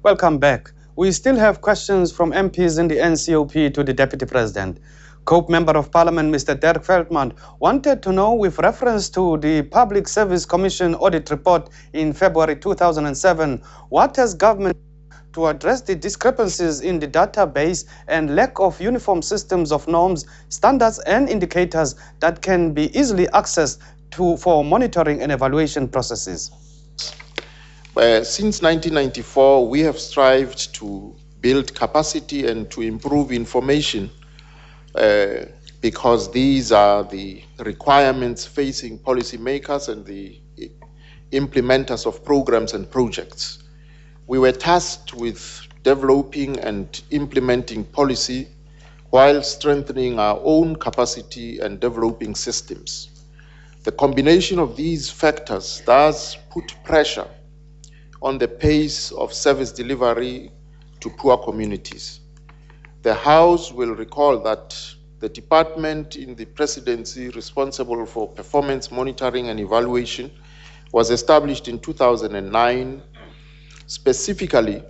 Welcome back. We still have questions from MPs in the NCOP to the Deputy President. COPE Member of Parliament, Mr. Dirk Veldman, wanted to know, with reference to the Public Service Commission audit report in February 2007, what has government to address the discrepancies in the database and lack of uniform systems of norms, standards, and indicators that can be easily accessed for monitoring and evaluation processes? Since 1994, we have strived to build capacity and to improve information because these are the requirements facing policymakers and the implementers of programs and projects. We were tasked with developing and implementing policy while strengthening our own capacity and developing systems. The combination of these factors does put pressure on the pace of service delivery to poor communities. The House will recall that the department in the presidency responsible for performance monitoring and evaluation was established in 2009 specifically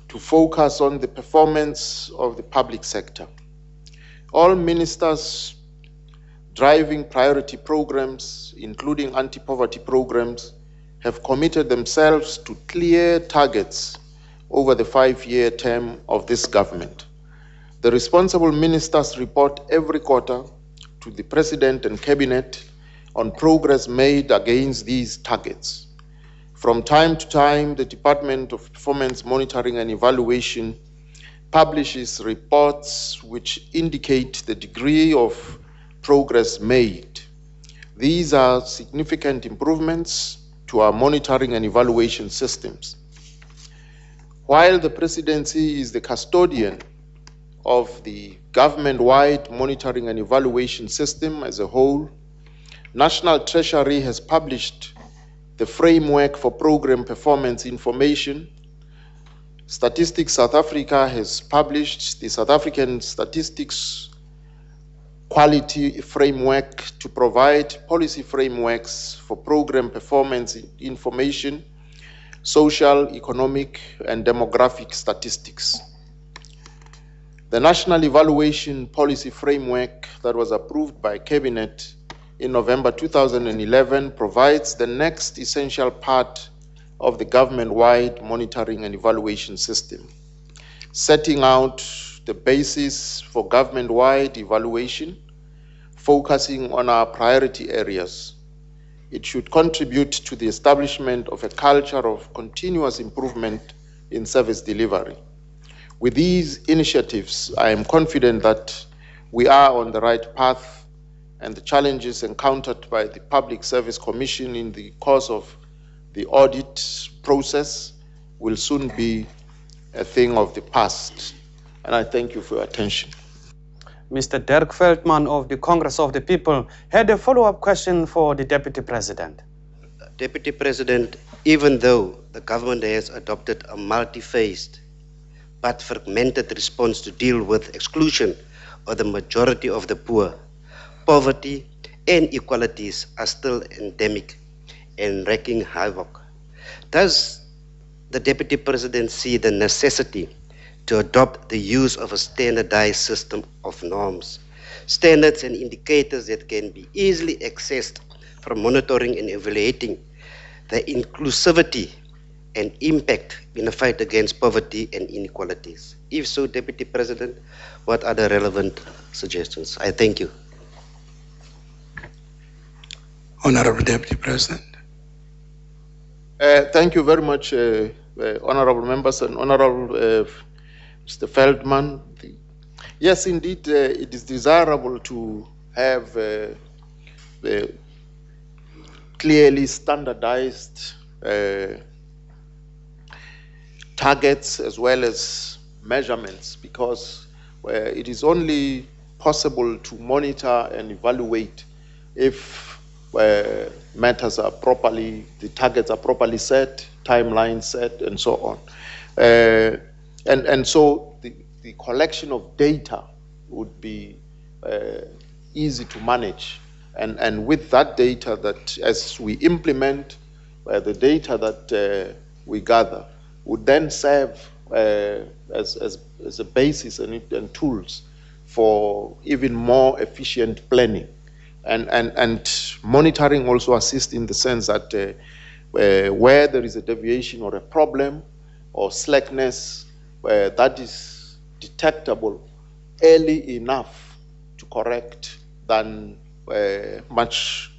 to focus on the performance of the public sector. All ministers driving priority programs, including anti-poverty programs, have committed themselves to clear targets over the 5-year term of this government. The responsible ministers report every quarter to the President and Cabinet on progress made against these targets. From time to time, the Department of Performance Monitoring and Evaluation publishes reports which indicate the degree of progress made. These are significant improvements to our monitoring and evaluation systems. While the presidency is the custodian of the government-wide monitoring and evaluation system as a whole, National Treasury has published the framework for program performance information. Statistics South Africa has published the South African Statistics Quality Framework to provide policy frameworks for program performance information, social, economic, and demographic statistics. The National Evaluation Policy Framework that was approved by Cabinet in November 2011 provides the next essential part of the government-wide monitoring and evaluation system, setting out the basis for government-wide evaluation, focusing on our priority areas. It should contribute to the establishment of a culture of continuous improvement in service delivery. With these initiatives, I am confident that we are on the right path, and the challenges encountered by the Public Service Commission in the course of the audit process will soon be a thing of the past. And I thank you for your attention. Mr. Dirk Veldman of the Congress of the People had a follow-up question for the Deputy President. Deputy President, even though the government has adopted a multi-phased but fragmented response to deal with exclusion of the majority of the poor, poverty and inequalities are still endemic and wreaking havoc. Does the Deputy President see the necessity to adopt the use of a standardized system of norms, standards and indicators that can be easily accessed for monitoring and evaluating the inclusivity and impact in the fight against poverty and inequalities? If so, Deputy President, what are the relevant suggestions? I thank you. Honorable Deputy President. Thank you very much, honorable members and honorable Mr. Veldman. Yes, indeed, it is desirable to have clearly standardized targets as well as measurements, because it is only possible to monitor and evaluate if matters are properly, the targets are properly set, timelines set, and so on. And so the collection of data would be easy to manage. And with that data, that as we implement the data that we gather, would then serve as a basis and tools for even more efficient planning. And monitoring also assists in the sense that where there is a deviation or a problem or slackness that is detectable early enough to correct than much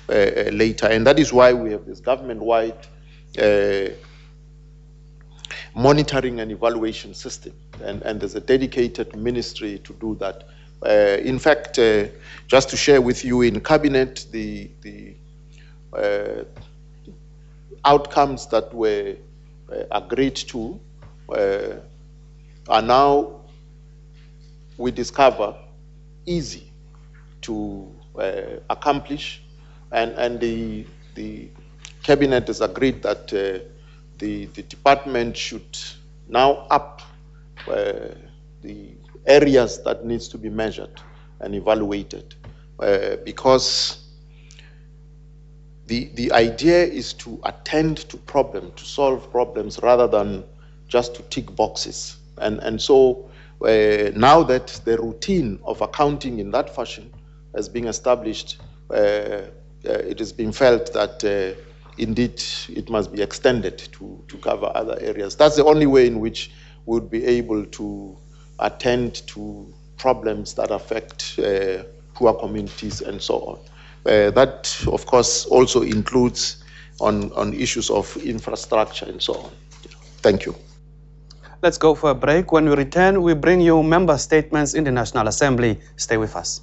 later. And that is why we have this government-wide monitoring and evaluation system, and there's a dedicated ministry to do that. In fact, just to share with you, in cabinet, the outcomes that were agreed to are now, we discover, easy to accomplish, and the cabinet has agreed that the department should now up the areas that needs to be measured and evaluated, because the idea is to attend to problems, to solve problems, rather than just to tick boxes. And so now that the routine of accounting in that fashion has been established, it has been felt that indeed it must be extended to cover other areas. That's the only way in which we would be able to attend to problems that affect poor communities and so on. That, of course, also includes on issues of infrastructure and so on. Thank you. Let's go for a break. When we return, we bring you member statements in the National Assembly. Stay with us.